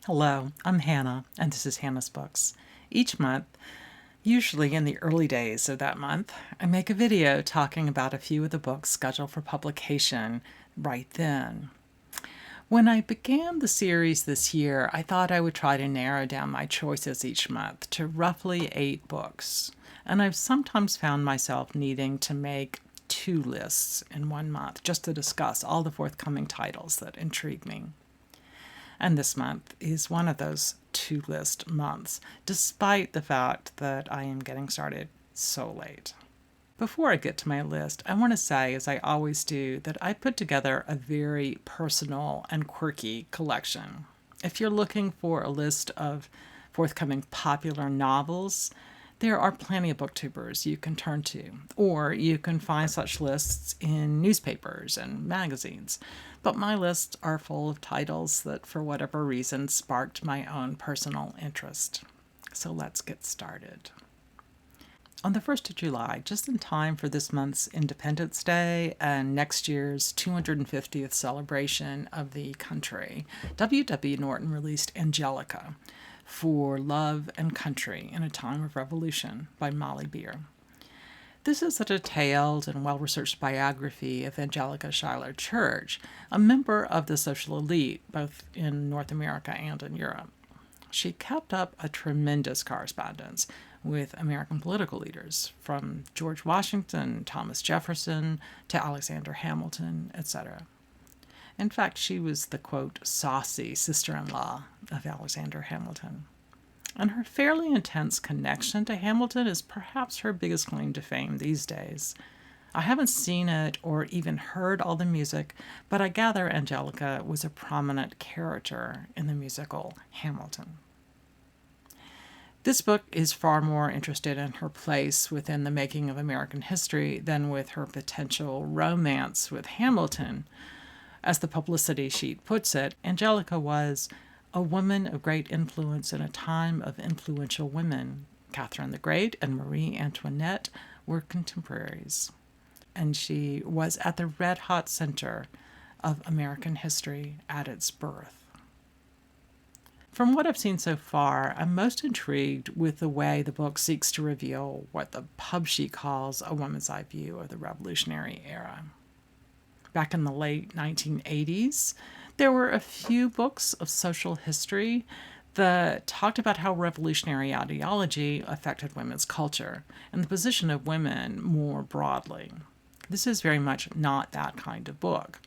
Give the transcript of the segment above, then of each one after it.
Hello, I'm Hannah, and this is Hannah's Books. Each month, usually in the early days of that month, I make a video talking about a few of the books scheduled for publication right then. When I began the series this year, I thought I would try to narrow down my choices each month to roughly 8 books, and I've sometimes found myself needing to make 2 lists in one month just to discuss all the forthcoming titles that intrigue me. And this month is one of those 2 list months, despite the fact that I am getting started so late. Before I get to my list, I want to say, as I always do, that I put together a very personal and quirky collection. If you're looking for a list of forthcoming popular novels, there are plenty of booktubers you can turn to, or you can find such lists in newspapers and magazines. But my lists are full of titles that, for whatever reason, sparked my own personal interest. So let's get started. On the 1st of July, just in time for this month's Independence Day and next year's 250th celebration of the country, W.W. Norton released Angelica, For Love and Country in a Time of Revolution by Molly Beer. This is a detailed and well-researched biography of Angelica Schuyler Church, a member of the social elite both in North America and in Europe. She kept up a tremendous correspondence with American political leaders, from George Washington, Thomas Jefferson, to Alexander Hamilton, etc. In fact, she was the, quote, saucy sister-in-law of Alexander Hamilton. And her fairly intense connection to Hamilton is perhaps her biggest claim to fame these days. I haven't seen it or even heard all the music, but I gather Angelica was a prominent character in the musical Hamilton. This book is far more interested in her place within the making of American history than with her potential romance with Hamilton. As the publicity sheet puts it, Angelica was a woman of great influence in a time of influential women. Catherine the Great and Marie Antoinette were contemporaries, and she was at the red-hot center of American history at its birth. From what I've seen so far, I'm most intrigued with the way the book seeks to reveal what the pub sheet calls a woman's eye view of the Revolutionary era. Back in the late 1980s, there were a few books of social history that talked about how revolutionary ideology affected women's culture and the position of women more broadly. This is very much not that kind of book.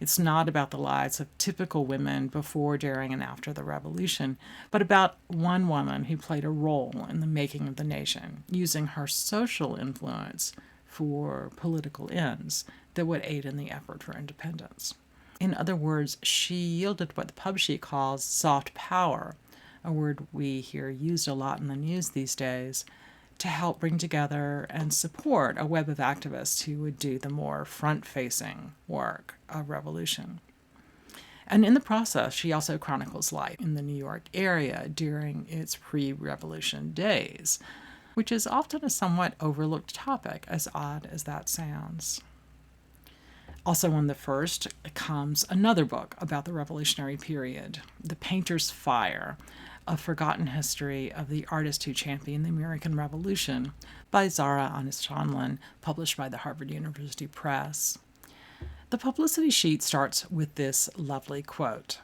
It's not about the lives of typical women before, during, and after the revolution, but about one woman who played a role in the making of the nation, using her social influence for political ends that would aid in the effort for independence. In other words, she yielded what the pub sheet calls soft power, a word we hear used a lot in the news these days, to help bring together and support a web of activists who would do the more front-facing work of revolution. And in the process, she also chronicles life in the New York area during its pre-revolution days, which is often a somewhat overlooked topic, as odd as that sounds. Also on the 1st comes another book about the Revolutionary period, The Painter's Fire, A Forgotten History of the Artist Who Championed the American Revolution by Zara Anishanslin, published by the Harvard University Press. The publicity sheet starts with this lovely quote.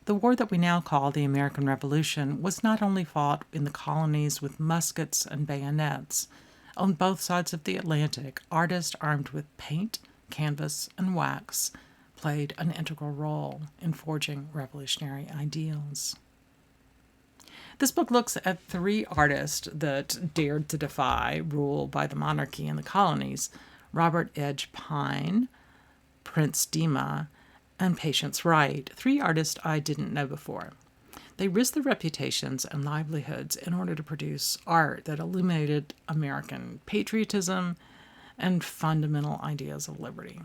The war that we now call the American Revolution was not only fought in the colonies with muskets and bayonets. On both sides of the Atlantic, artists armed with paint, canvas, and wax played an integral role in forging revolutionary ideals. This book looks at 3 artists that dared to defy rule by the monarchy in the colonies: Robert Edge Pine, Prince Dima, and Patience Wright, 3 artists I didn't know before. They risked their reputations and livelihoods in order to produce art that illuminated American patriotism and fundamental ideas of liberty.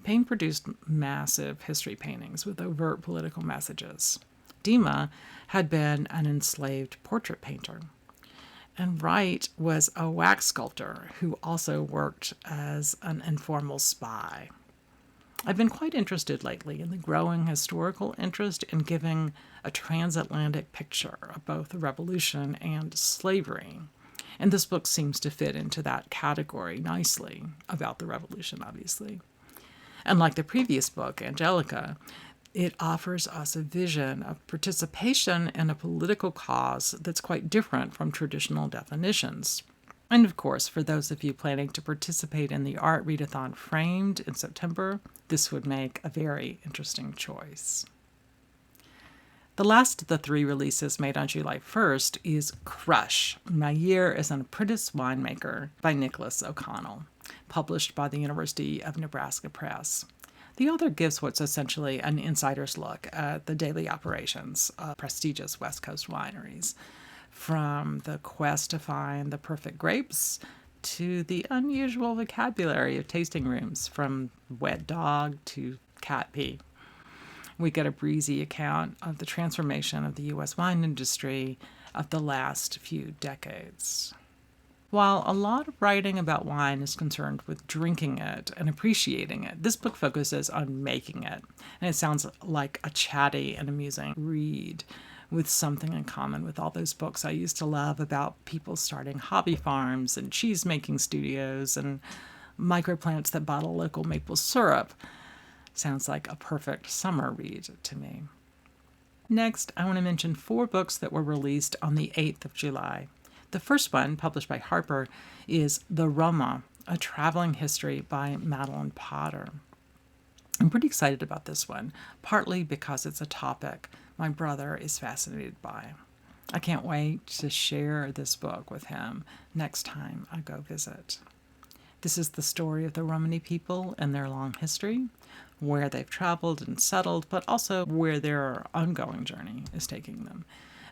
Payne produced massive history paintings with overt political messages. Dima had been an enslaved portrait painter. And Wright was a wax sculptor who also worked as an informal spy. I've been quite interested lately in the growing historical interest in giving a transatlantic picture of both the Revolution and slavery. And this book seems to fit into that category nicely, about the Revolution, obviously. And like the previous book, Angelica, it offers us a vision of participation in a political cause that's quite different from traditional definitions. And of course, for those of you planning to participate in the Art Readathon Framed in September, this would make a very interesting choice. The last of the 3 releases made on July 1st is Crush, My Year as an Apprentice Winemaker by Nicholas O'Connell, published by the University of Nebraska Press. The author gives what's essentially an insider's look at the daily operations of prestigious West Coast wineries, from the quest to find the perfect grapes to the unusual vocabulary of tasting rooms, from wet dog to cat pee. We get a breezy account of the transformation of the U.S. wine industry of the last few decades. While a lot of writing about wine is concerned with drinking it and appreciating it, this book focuses on making it, and it sounds like a chatty and amusing read with something in common with all those books I used to love about people starting hobby farms and cheese-making studios and microplants that bottle local maple syrup. Sounds like a perfect summer read to me. Next, I want to mention 4 books that were released on the 8th of July. The first one, published by Harper, is The Roma, A Traveling History by Madeline Potter. I'm pretty excited about this one, partly because it's a topic my brother is fascinated by. I can't wait to share this book with him next time I go visit. This is the story of the Romani people and their long history, where they've traveled and settled, but also where their ongoing journey is taking them,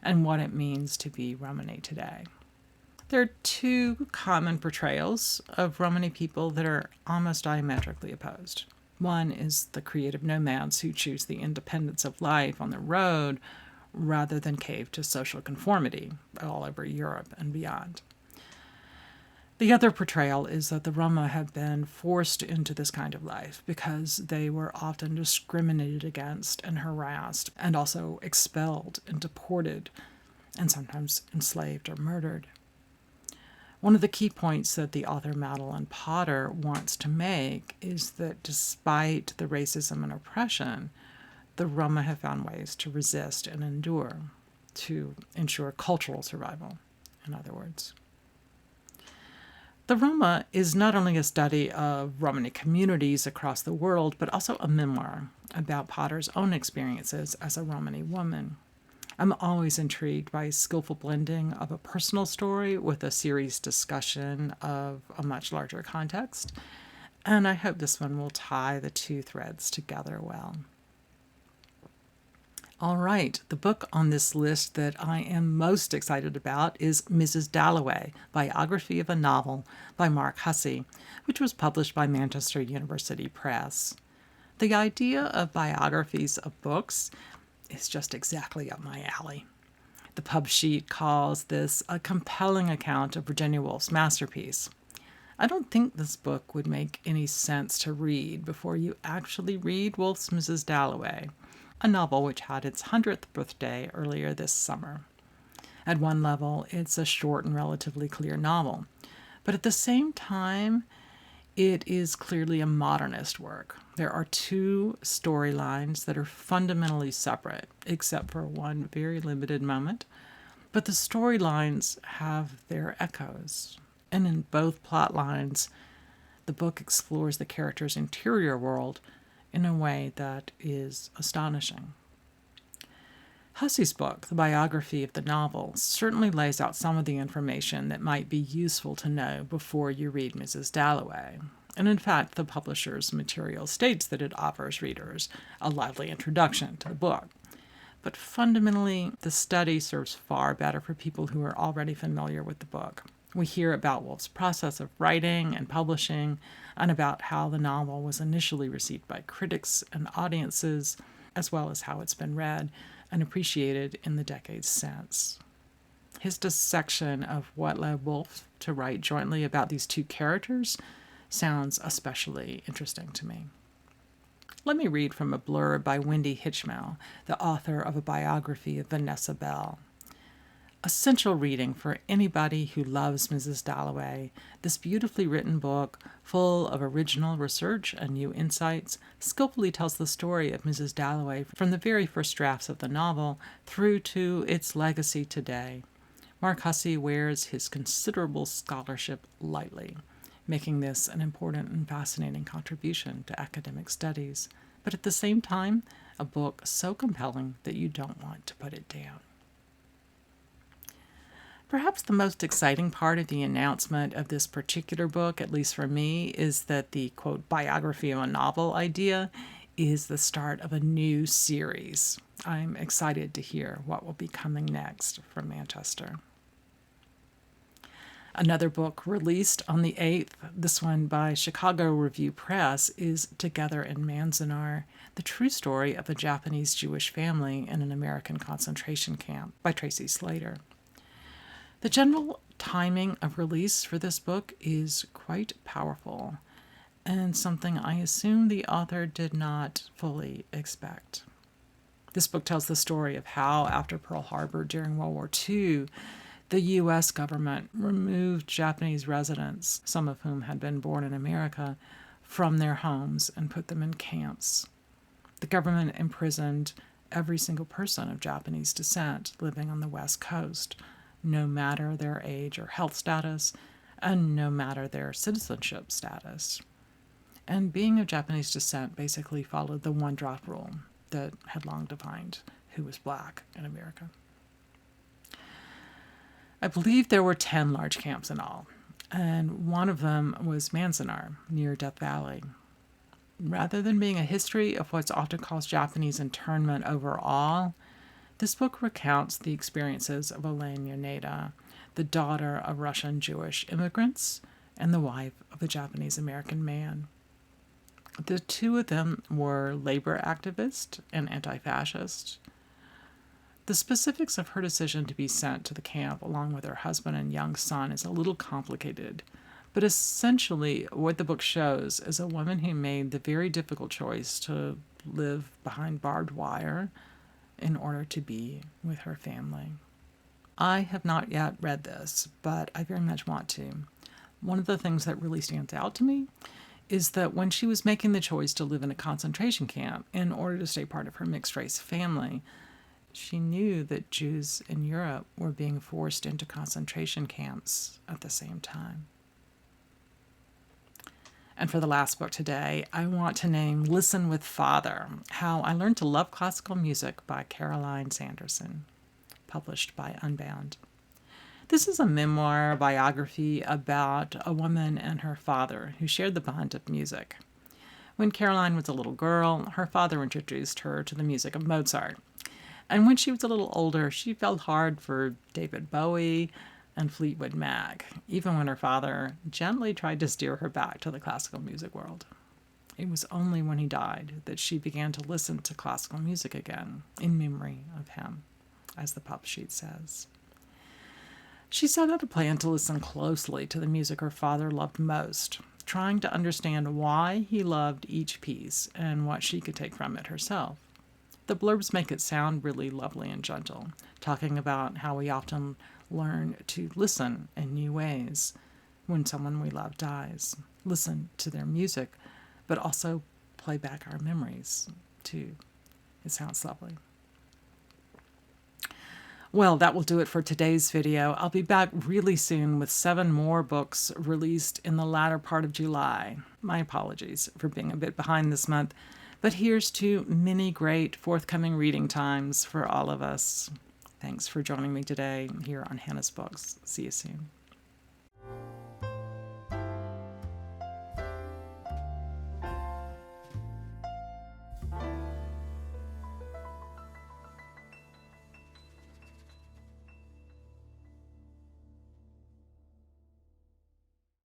and what it means to be Romani today. There are 2 common portrayals of Romani people that are almost diametrically opposed. One is the creative nomads who choose the independence of life on the road rather than cave to social conformity all over Europe and beyond. The other portrayal is that the Roma have been forced into this kind of life because they were often discriminated against and harassed, and also expelled and deported, and sometimes enslaved or murdered. One of the key points that the author Madeline Potter wants to make is that despite the racism and oppression, the Roma have found ways to resist and endure, to ensure cultural survival, in other words. The Roma is not only a study of Romani communities across the world, but also a memoir about Potter's own experiences as a Romani woman. I'm always intrigued by skillful blending of a personal story with a serious discussion of a much larger context, and I hope this one will tie the 2 threads together well. All right, the book on this list that I am most excited about is Mrs. Dalloway, Biography of a Novel by Mark Hussey, which was published by Manchester University Press. The idea of biographies of books is just exactly up my alley. The pub sheet calls this a compelling account of Virginia Woolf's masterpiece. I don't think this book would make any sense to read before you actually read Woolf's Mrs. Dalloway, a novel which had its 100th birthday earlier this summer. At one level, it's a short and relatively clear novel, but at the same time, it is clearly a modernist work. There are 2 storylines that are fundamentally separate, except for one very limited moment, but the storylines have their echoes. And in both plot lines, the book explores the character's interior world in a way that is astonishing. Hussey's book, The Biography of the Novel, certainly lays out some of the information that might be useful to know before you read Mrs. Dalloway. And in fact, the publisher's material states that it offers readers a lively introduction to the book. But fundamentally, the study serves far better for people who are already familiar with the book. We hear about Woolf's process of writing and publishing, and about how the novel was initially received by critics and audiences, as well as how it's been read and appreciated in the decades since. His dissection of what led Woolf to write jointly about these 2 characters sounds especially interesting to me. Let me read from a blurb by Wendy Hitchmell, the author of a biography of Vanessa Bell. Essential reading for anybody who loves Mrs. Dalloway. This beautifully written book, full of original research and new insights, skillfully tells the story of Mrs. Dalloway from the very first drafts of the novel through to its legacy today. Mark Hussey wears his considerable scholarship lightly, making this an important and fascinating contribution to academic studies, but at the same time, a book so compelling that you don't want to put it down. Perhaps the most exciting part of the announcement of this particular book, at least for me, is that the, quote, biography of a novel idea is the start of a new series. I'm excited to hear what will be coming next from Manchester. Another book released on the 8th, this one by Chicago Review Press, is Together in Manzanar, the true story of a Japanese Jewish family in an American concentration camp by Tracy Slater. The general timing of release for this book is quite powerful, and something I assume the author did not fully expect. This book tells the story of how, after Pearl Harbor during World War II, the U.S. government removed Japanese residents, some of whom had been born in America, from their homes and put them in camps. The government imprisoned every single person of Japanese descent living on the West Coast, no matter their age or health status, and no matter their citizenship status. And being of Japanese descent basically followed the one-drop rule that had long defined who was black in America. I believe there were 10 large camps in all, and one of them was Manzanar, near Death Valley. Rather than being a history of what's often called Japanese internment overall, this book recounts the experiences of Elaine Yoneda, the daughter of Russian Jewish immigrants and the wife of a Japanese-American man. The two of them were labor activists and anti-fascist. The specifics of her decision to be sent to the camp along with her husband and young son is a little complicated, but essentially what the book shows is a woman who made the very difficult choice to live behind barbed wire in order to be with her family. I have not yet read this, but I very much want to. One of the things that really stands out to me is that when she was making the choice to live in a concentration camp in order to stay part of her mixed-race family, she knew that Jews in Europe were being forced into concentration camps at the same time. And for the last book today, I want to name Listen with Father, How I Learned to Love Classical Music by Caroline Sanderson, published by Unbound. This is a memoir biography about a woman and her father who shared the bond of music. When Caroline was a little girl, her father introduced her to the music of Mozart. And when she was a little older, she fell hard for David Bowie and Fleetwood Mac, even when her father gently tried to steer her back to the classical music world. It was only when he died that she began to listen to classical music again, in memory of him, as the pub sheet says. She set out a plan to listen closely to the music her father loved most, trying to understand why he loved each piece and what she could take from it herself. The blurbs make it sound really lovely and gentle, talking about how we often learn to listen in new ways when someone we love dies. Listen to their music, but also play back our memories, too. It sounds lovely. Well, that will do it for today's video. I'll be back really soon with 7 more books released in the latter part of July. My apologies for being a bit behind this month, but here's to many great forthcoming reading times for all of us. Thanks for joining me today here on Hannah's Books. See you soon.